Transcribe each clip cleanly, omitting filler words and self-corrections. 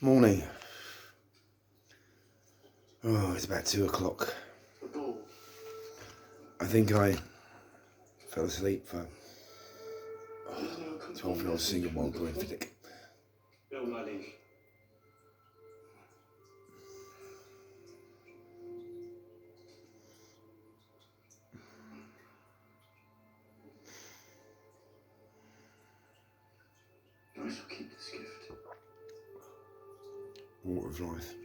Morning. Oh, it's about 2 o'clock. I think I fell asleep for 12-year-old single malt Glenfiddich. I shall keep this gift. Water of life.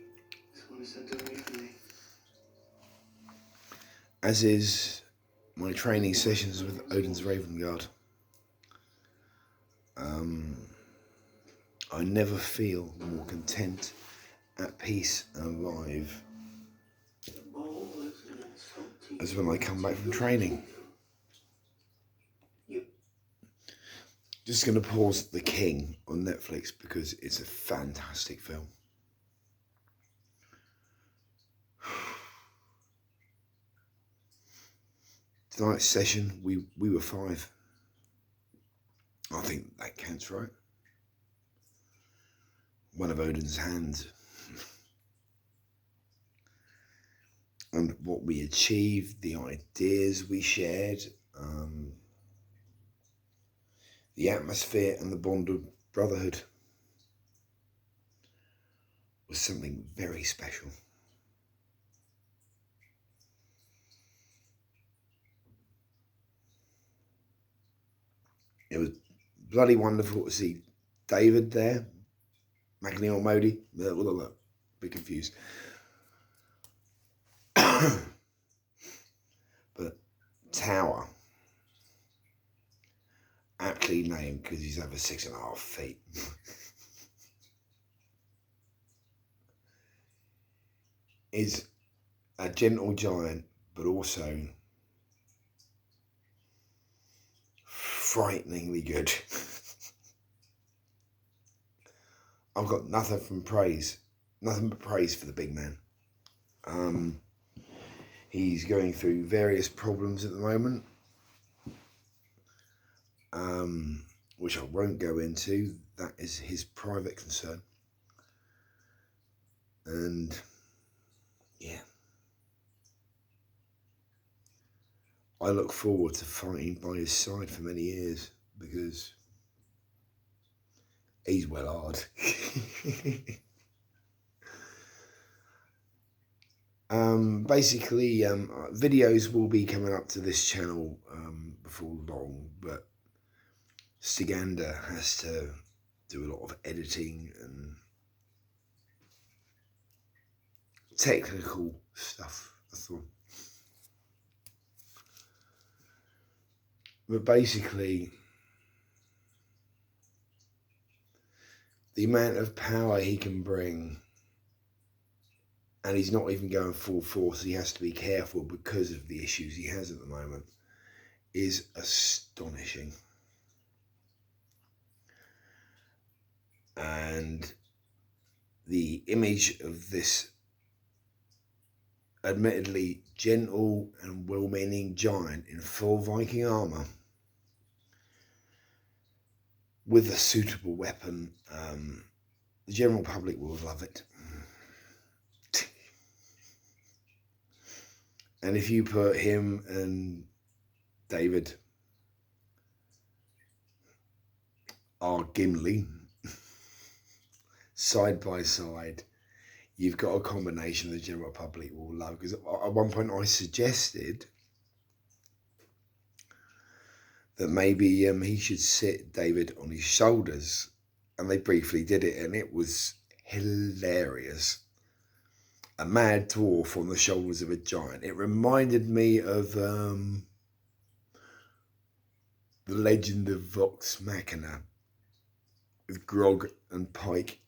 This one is sent only for me. As is my training sessions with Odin's Raven Guard. I never feel more content, at peace and alive as when I come back from training. Just going to pause The King on Netflix because it's a fantastic film. Tonight's session, we were 5. I think that counts, right? One of Odin's hands. And what we achieved, the ideas we shared, the atmosphere and the bond of brotherhood was something very special. It was bloody wonderful to see David there, McNeil Modi, bit confused. But Tower, aptly named because he's over 6.5 feet. Is a gentle giant, but also frighteningly good. I've got nothing but praise for the big man. He's going through various problems at the moment, which I won't go into. That is his private concern. And yeah, I look forward to fighting by his side for many years because he's well hard. Basically, videos will be coming up to this channel before long, but Stigander has to do a lot of editing and technical stuff, I thought. But basically, the amount of power he can bring, and he's not even going full force, he has to be careful because of the issues he has at the moment, is astonishing. And the image of this admittedly gentle and well-meaning giant in full Viking armor with a suitable weapon, the general public will love it. And if you put him and David R. Gimli side by side, you've got a combination the general public will love. Because at one point I suggested that maybe he should sit David on his shoulders, and they briefly did it, and it was hilarious. A mad dwarf on the shoulders of a giant. It reminded me of the Legend of Vox Machina with Grog and Pike.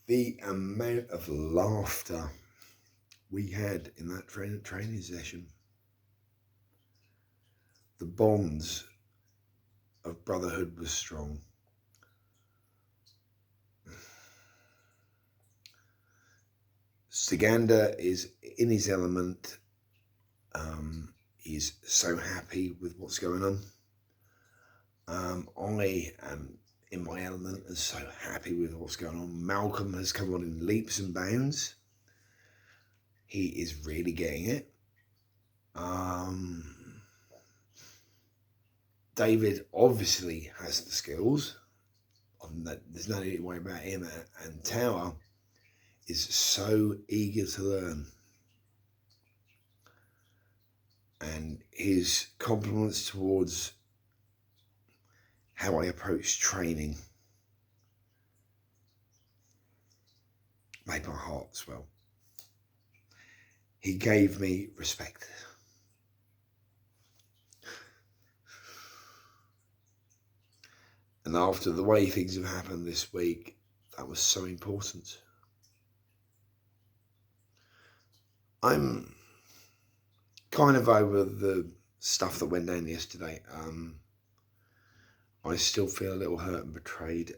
The amount of laughter we had in that training session, the bonds of brotherhood was strong. Stigander is in his element. is so happy with what's going on. I am in my element and so happy with what's going on. Malcolm has come on in leaps and bounds. He is really getting it. David obviously has the skills. There's no need to worry about him. And Tower is so eager to learn. And his compliments towards how I approach training made my heart swell. He gave me respect. And after the way things have happened this week, that was so important. I'm kind of over the stuff that went down yesterday. I still feel a little hurt and betrayed.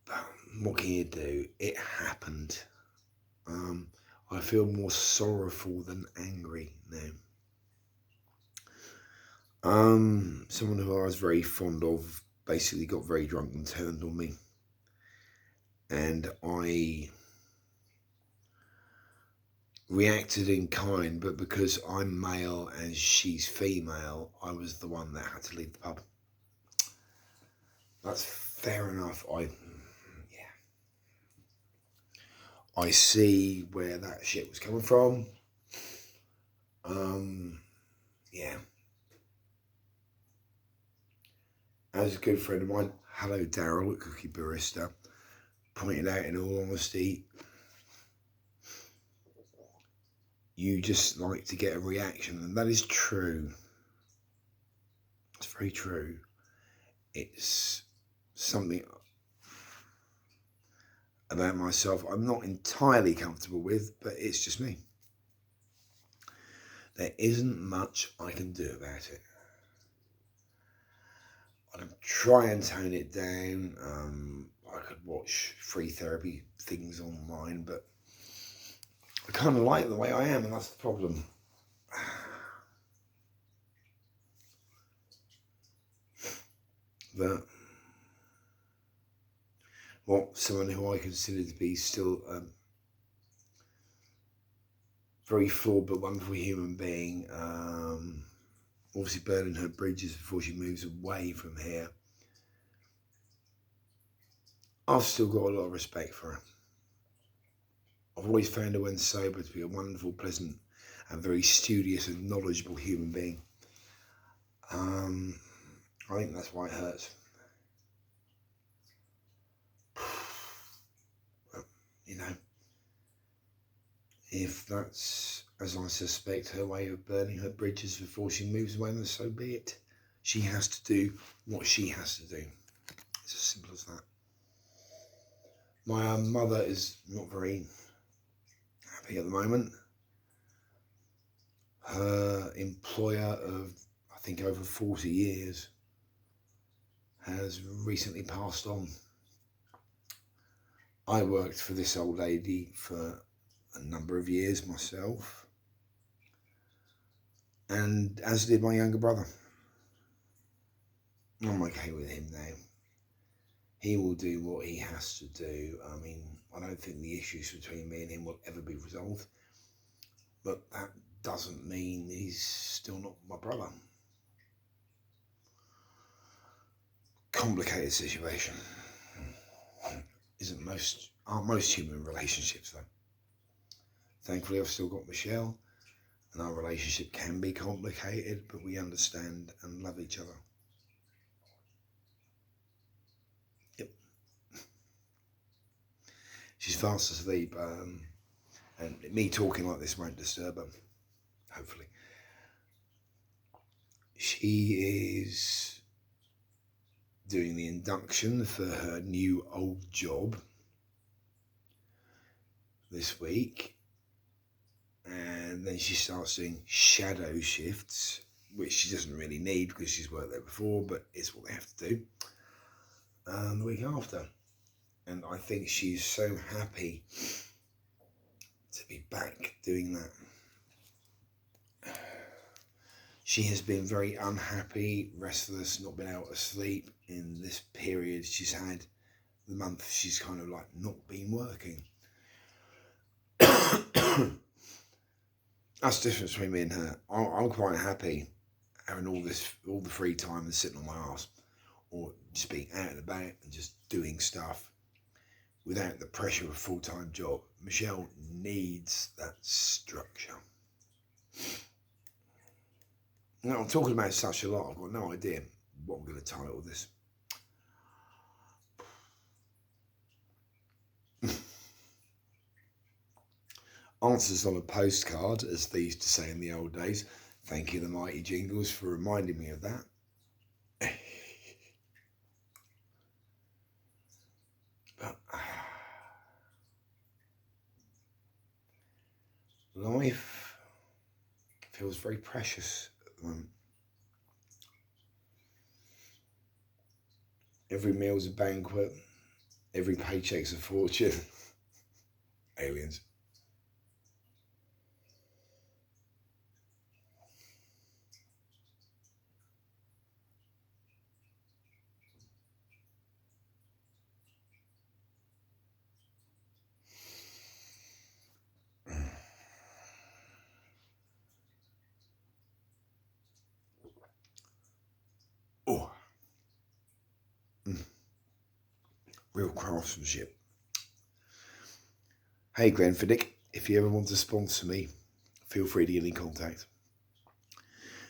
But what can you do? It happened. I feel more sorrowful than angry now. Someone who I was very fond of basically got very drunk and turned on me. And I reacted in kind, but because I'm male and she's female, I was the one that had to leave the pub. That's fair enough. I see where that shit was coming from. Yeah. As a good friend of mine, hello Daryl at Cookie Barista, pointed out, in all honesty, you just like to get a reaction, and that is true. It's very true. It's something about myself I'm not entirely comfortable with, but it's just me. There isn't much I can do about it. I don't try and tone it down. I could watch free therapy things online, but I kind of like the way I am, and that's the problem. But someone who I consider to be still very flawed but wonderful human being, obviously burning her bridges before she moves away from here. I've still got a lot of respect for her. I've always found her when sober to be a wonderful, pleasant and very studious and knowledgeable human being. I think that's why it hurts. You know, if that's, as I suspect, her way of burning her bridges before she moves away, then so be it. She has to do what she has to do. It's as simple as that. My mother is not very happy at the moment. Her employer of, I think, over 40 years has recently passed on. I worked for this old lady for a number of years myself, and as did my younger brother. I'm okay with him now. He will do what he has to do. I mean, I don't think the issues between me and him will ever be resolved, but that doesn't mean he's still not my brother. Complicated situation. Aren't most human relationships though. Thankfully, I've still got Michelle, and our relationship can be complicated, but we understand and love each other. Yep. She's fast asleep, and me talking like this won't disturb her, hopefully. She is doing the induction for her new old job this week, and then she starts doing shadow shifts, which she doesn't really need because she's worked there before, but it's what they have to do, the week after. And I think she's so happy to be back doing that. She has been very unhappy, restless, not been able to sleep in this period she's had. The month she's kind of like not been working. That's the difference between me and her. I'm quite happy having all the free time and sitting on my ass, or just being out and about and just doing stuff without the pressure of a full-time job. Michelle needs that structure. Now, I'm talking about such a lot, I've got no idea what I'm going to title this. Answers on a postcard, as they used to say in the old days. Thank you, the Mighty Jingles, for reminding me of that. But life feels very precious at the moment. Every meal's a banquet. Every paycheck's a fortune. Aliens. Oh. Real craftsmanship. Hey Glenfiddich, if you ever want to sponsor me, feel free to get in contact.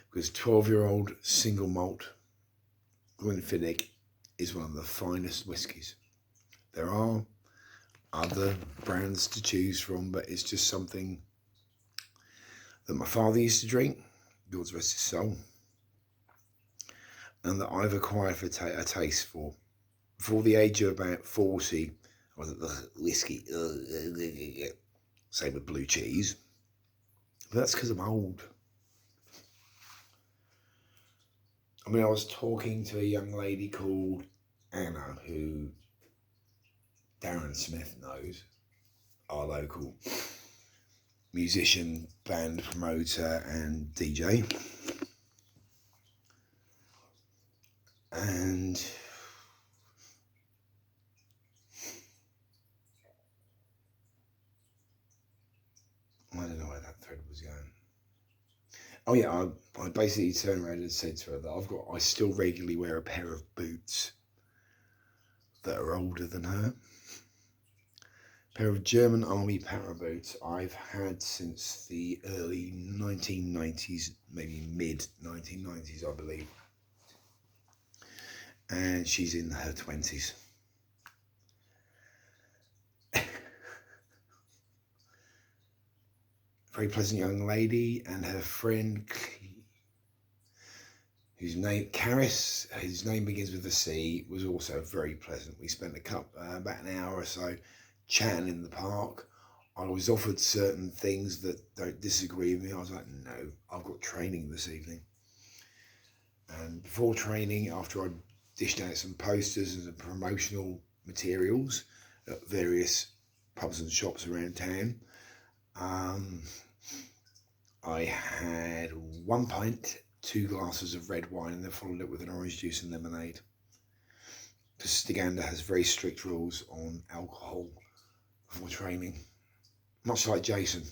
Because 12-year-old single malt Glenfiddich is one of the finest whiskies. There are other brands to choose from, but it's just something that my father used to drink, God's rest his soul, and that I've acquired for a taste for. Before the age of about 40, I was at the whiskey, same with blue cheese, but that's because I'm old. I mean, I was talking to a young lady called Anna, who Darren Smith knows, our local musician, band promoter and DJ. And I don't know where that thread was going. Oh yeah, I basically turned around and said to her that I still regularly wear a pair of boots that are older than her. A pair of German Army para boots I've had since the early 1990s, maybe mid 1990s, I believe. And she's in her 20s. Very pleasant young lady, and her friend, whose name, Caris, his name begins with a C, was also very pleasant. We spent about an hour or so chatting in the park. I was offered certain things that don't disagree with me. I was like, no, I've got training this evening. And before training, after I dished out some posters and some promotional materials at various pubs and shops around town, I had 1 pint, 2 glasses of red wine, and then followed it with an orange juice and lemonade. Because Stiganda has very strict rules on alcohol before training, much like Jason,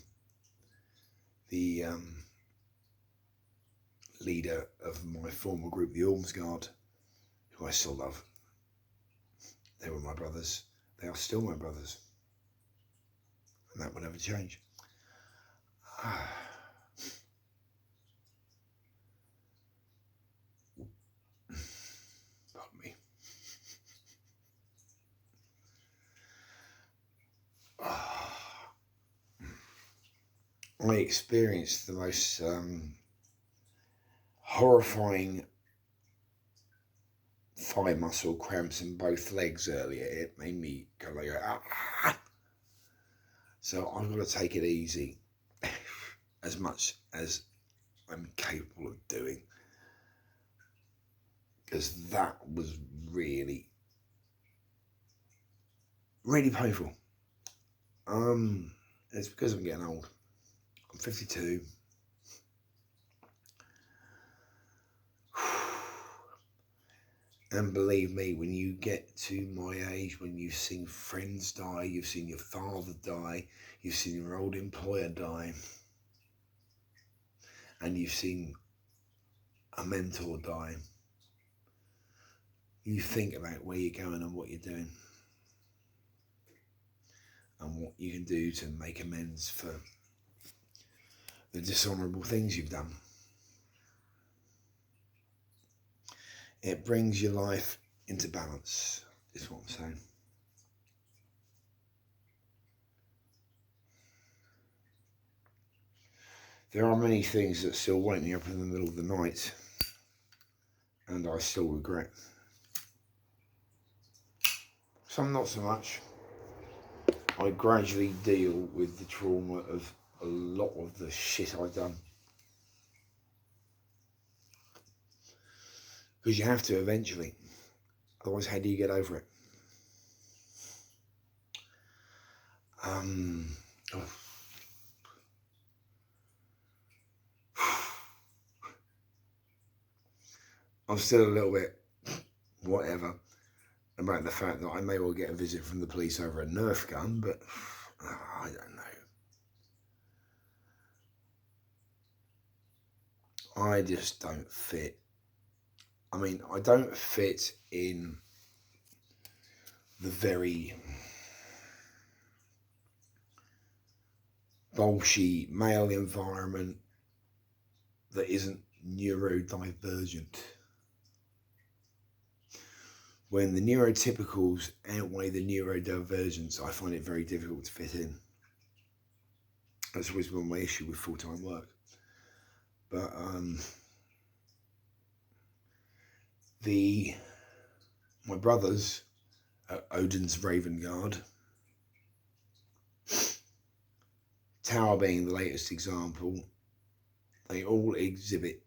the leader of my former group, the Ormsguard, who I still love. They were my brothers. They are still my brothers. And that will never change. Pardon me. I experienced the most horrifying thigh muscle cramps in both legs earlier. It made me kind of go, ah. So I've got to take it easy as much as I'm capable of doing, because that was really, really painful. It's because I'm getting old. I'm 52. And believe me, when you get to my age, when you've seen friends die, you've seen your father die, you've seen your old employer die, and you've seen a mentor die, you think about where you're going and what you're doing and what you can do to make amends for the dishonourable things you've done. It brings your life into balance, is what I'm saying. There are many things that still wake me up in the middle of the night, and I still regret. Some not so much. I gradually deal with the trauma of a lot of the shit I've done. Because you have to eventually. Otherwise, how do you get over it? I'm still a little bit whatever about the fact that I may well get a visit from the police over a Nerf gun, but I don't know. I just don't fit. I mean, I don't fit in the very bolshy male environment that isn't neurodivergent. When the neurotypicals outweigh the neurodivergents, I find it very difficult to fit in. That's always been my issue with full-time work. But my brothers at Odin's Raven Guard, Tower being the latest example, they all exhibit,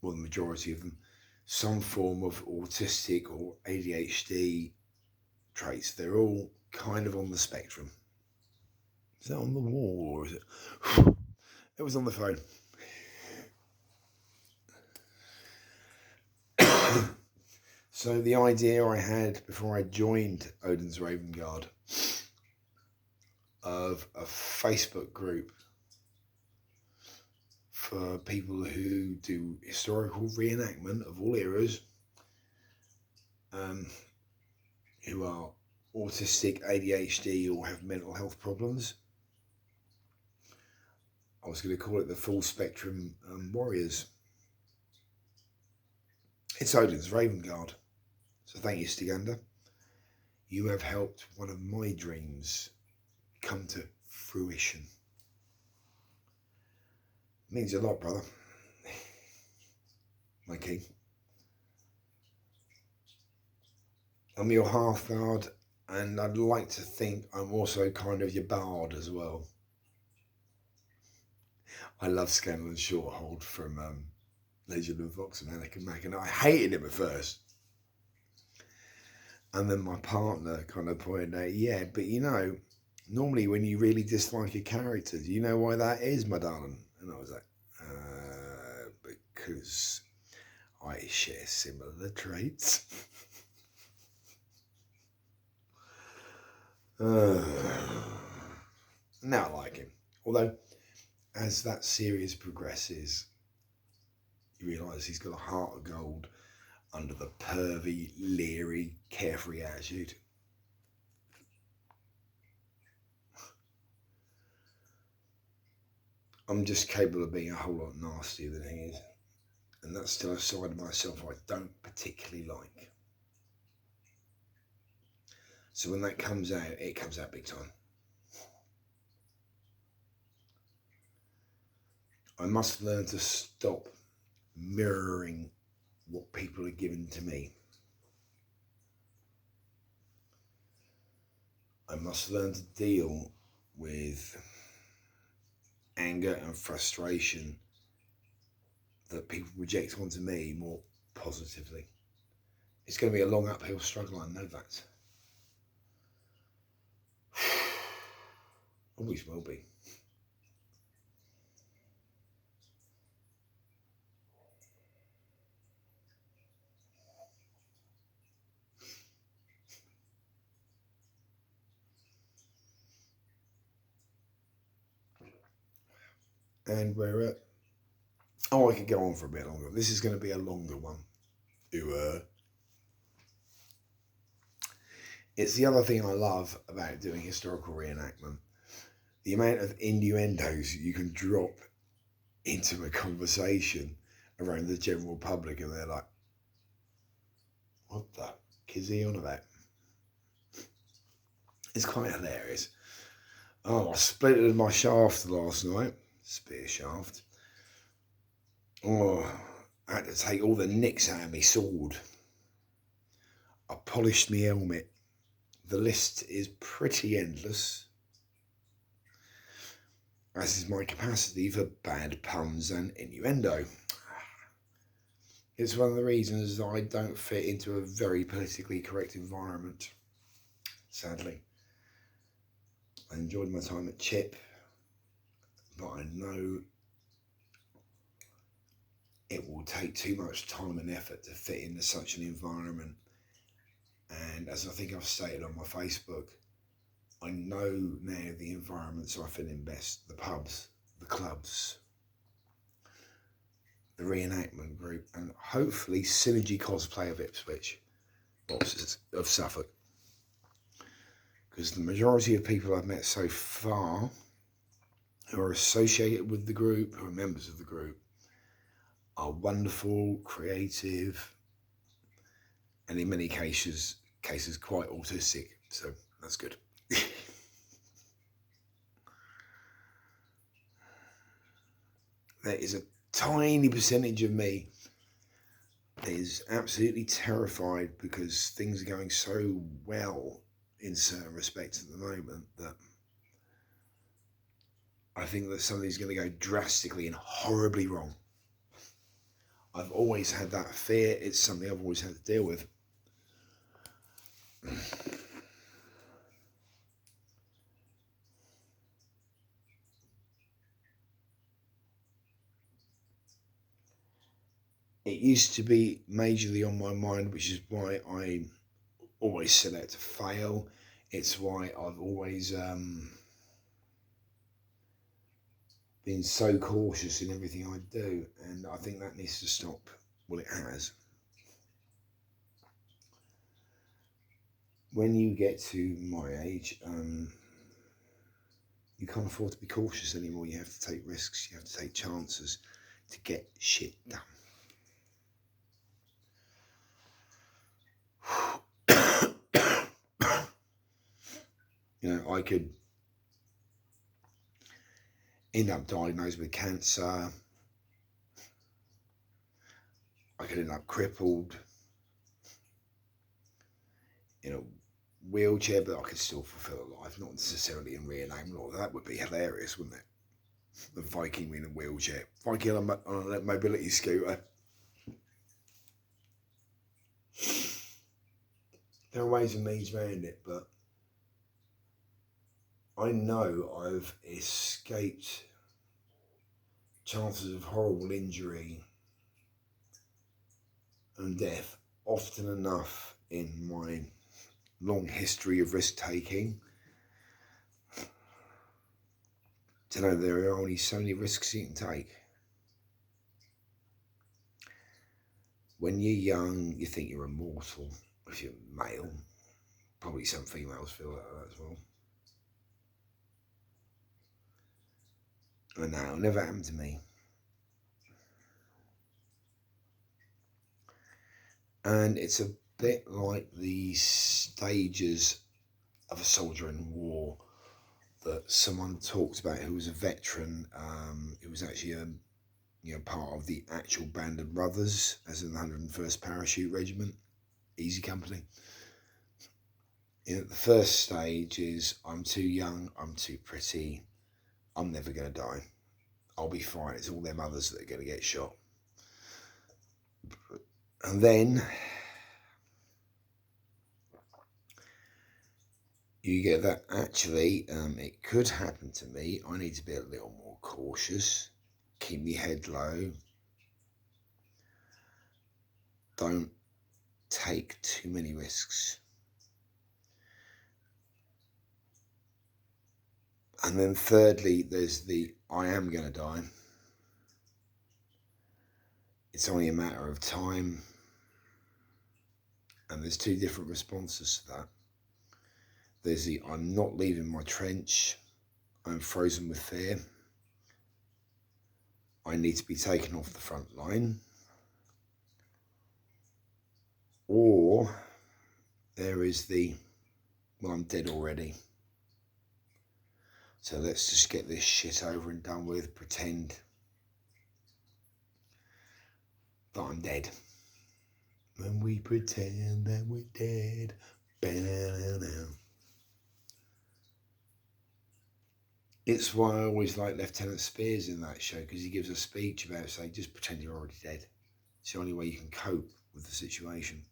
well, the majority of them, some form of autistic or ADHD traits. They're all kind of on the spectrum. Is that on the wall or is it? It was on the phone. So the idea I had before I joined Odin's Raven Guard of a Facebook group for people who do historical reenactment of all eras, who are autistic, ADHD, or have mental health problems. I was going to call it the Full Spectrum Warriors. It's Odin's Raven Guard. So thank you, Stiganda. You have helped one of my dreams come to fruition. It means a lot, brother. My king. I'm your half guard, and I'd like to think I'm also kind of your bard as well. I love Scandal and Shorthold from Legend of Vox and Anakin Mac, and I hated him at first. And then my partner kind of pointed out, yeah, but you know, normally when you really dislike a character, do you know why that is, my darling? And I was like, because I share similar traits. Now I like him. Although, as that series progresses, you realise he's got a heart of gold under the pervy, leery, carefree attitude. I'm just capable of being a whole lot nastier than he is. And that's still a side of myself I don't particularly like. So when that comes out, it comes out big time. I must learn to stop mirroring what people are giving to me. I must learn to deal with anger and frustration that people project onto me more positively. It's going to be a long uphill struggle, I know that. Always will be. And we're at... Oh, I could go on for a bit longer. This is going to be a longer one. It's the other thing I love about doing historical reenactment. The amount of innuendos you can drop into a conversation around the general public, and they're like, what the kid's he on about? It's quite hilarious. Oh, I splintered my shaft last night. Spear shaft. Oh, I had to take all the nicks out of my sword. I polished my helmet. The list is pretty endless, as is my capacity for bad puns and innuendo. It's one of the reasons I don't fit into a very politically correct environment, sadly. I enjoyed my time at CHIP, but I know it will take too much time and effort to fit into such an environment. And as I think I've stated on my Facebook, I know now the environments I fit in best: the pubs, the clubs, the reenactment group, and hopefully Synergy Cosplay of Ipswich, bosses of Suffolk. Because the majority of people I've met so far who are associated with the group, who are members of the group, are wonderful, creative, and in many cases quite autistic, so that's good. There is a tiny percentage of me that is absolutely terrified because things are going so well in certain respects at the moment that I think that something's going to go drastically and horribly wrong. I've always had that fear. It's something I've always had to deal with. It used to be majorly on my mind, which is why I always set out to fail. It's why I've always been so cautious in everything I do, and I think that needs to stop. Well, it has. When you get to my age, you can't afford to be cautious anymore. You have to take risks, you have to take chances to get shit done. You know, I could end up diagnosed with cancer. I could end up crippled, in a wheelchair, but I could still fulfill a life, not necessarily in reenactment. Although that would be hilarious, wouldn't it? The Viking in a wheelchair, Viking on a mobility scooter. There are ways and means around it, but I know I've escaped chances of horrible injury and death often enough in my long history of risk taking to know there are only so many risks you can take. When you're young, you think you're immortal. If you're male, probably some females feel like that as well. And that'll never happen to me. And it's a bit like the stages of a soldier in war that someone talked about who was a veteran, who was actually a part of the actual Band of Brothers, as in the 101st Parachute Regiment, Easy Company. The first stage is, I'm too young, I'm too pretty, I'm never going to die, I'll be fine, it's all them others that are going to get shot. And then you get that, actually, it could happen to me, I need to be a little more cautious, keep my head low, don't take too many risks. And then thirdly, there's the I am going to die. It's only a matter of time. And there's two different responses to that. There's the I'm not leaving my trench, I'm frozen with fear, I need to be taken off the front line. Or there is the, well, I'm dead already, so let's just get this shit over and done with, pretend that I'm dead. When we pretend that we're dead. It's why I always like Lieutenant Spears in that show, because he gives a speech about saying, just pretend you're already dead. It's the only way you can cope with the situation.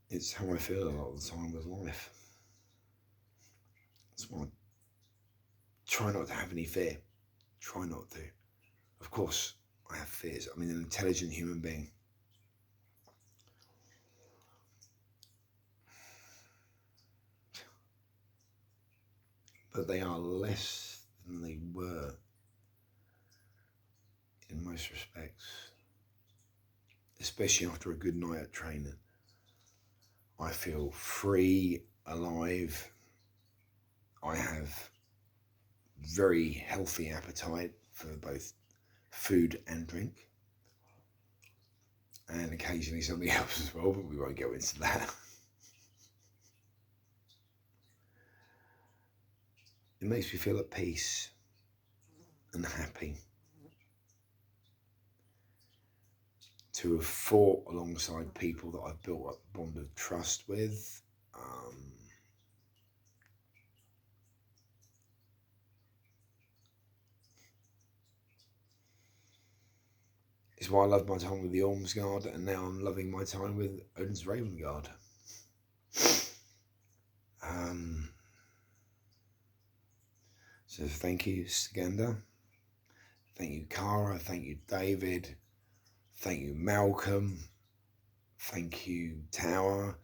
It's how I feel a lot of the time with life. That's why I try not to have any fear. Try not to. Of course, I have fears. I'm an intelligent human being. But they are less than they were in most respects. Especially after a good night at training. I feel free, alive. I have very healthy appetite for both food and drink. And occasionally something else as well, but we won't go into that. It makes me feel at peace and happy to have fought alongside people that I've built up a bond of trust with. It's why I love my time with the Ormsguard, and now I'm loving my time with Odin's Raven Guard. So thank you, Skanda. Thank you, Cara. Thank you, David. Thank you, Malcolm. Thank you, Tower.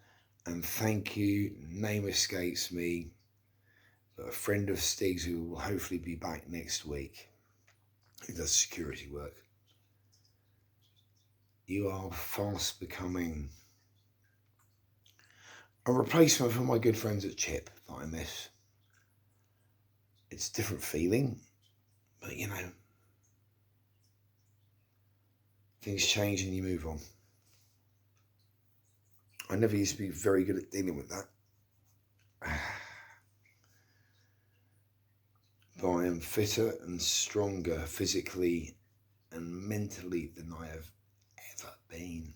And thank you, name escapes me, but a friend of Stig's who will hopefully be back next week, who does security work. You are fast becoming a replacement for my good friends at Chip that I miss. It's a different feeling, but you know, things change and you move on. I never used to be very good at dealing with that. But I am fitter and stronger physically and mentally than I have ever been.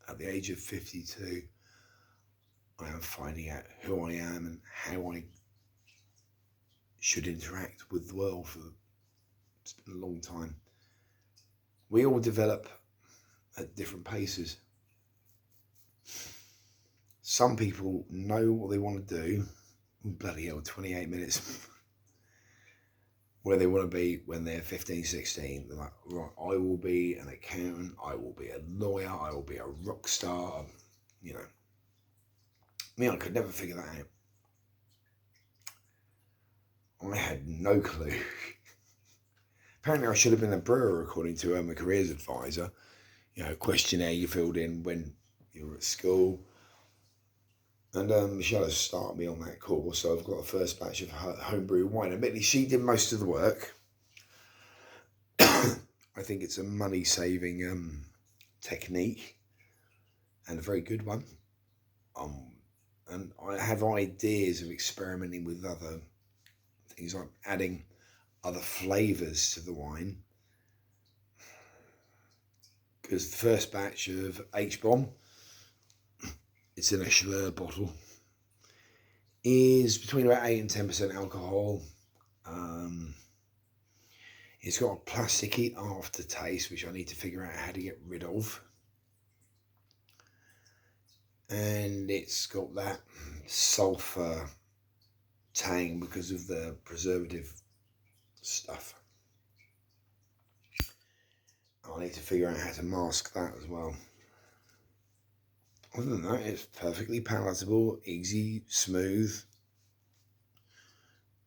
At the age of 52, I am finding out who I am and how I should interact with the world. It's been a long time. We all develop at different paces. Some people know what they want to do. Bloody hell, 28 minutes. Where they want to be when they're 15, 16. They're like, right, I will be an accountant, I will be a lawyer, I will be a rock star, you know. Me, I could never figure that out. I had no clue. Apparently I should have been a brewer according to my careers advisor. You know, questionnaire you filled in when you were at school. And Michelle has started me on that course, so I've got a first batch of homebrew wine. Admittedly, she did most of the work. I think it's a money-saving technique and a very good one. And I have ideas of experimenting with other things, like adding other flavours to the wine. Because the first batch of H-Bomb, it's in a Schlur bottle, is between about 8 and 10% alcohol. It's got a plasticky aftertaste, which I need to figure out how to get rid of. And it's got that sulphur tang because of the preservative stuff. I need to figure out how to mask that as well. Other than that, it's perfectly palatable, easy, smooth.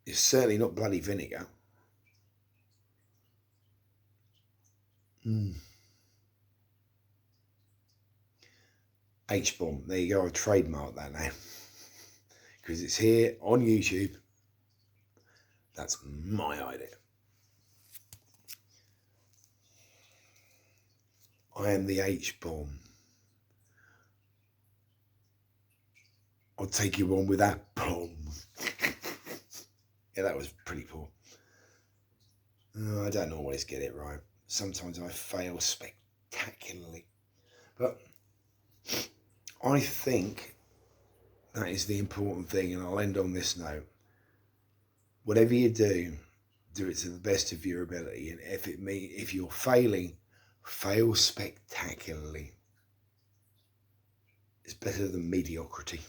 It's certainly not bloody vinegar. H-bomb. There you go. I'll trademark that now. Because it's here on YouTube. That's my idea. I am the H-bomb. I'll take you on with that bomb. Yeah, that was pretty poor. I don't always get it right. Sometimes I fail spectacularly. But I think that is the important thing, and I'll end on this note. Whatever you do, do it to the best of your ability. And if you're failing, fail spectacularly. It's better than mediocrity.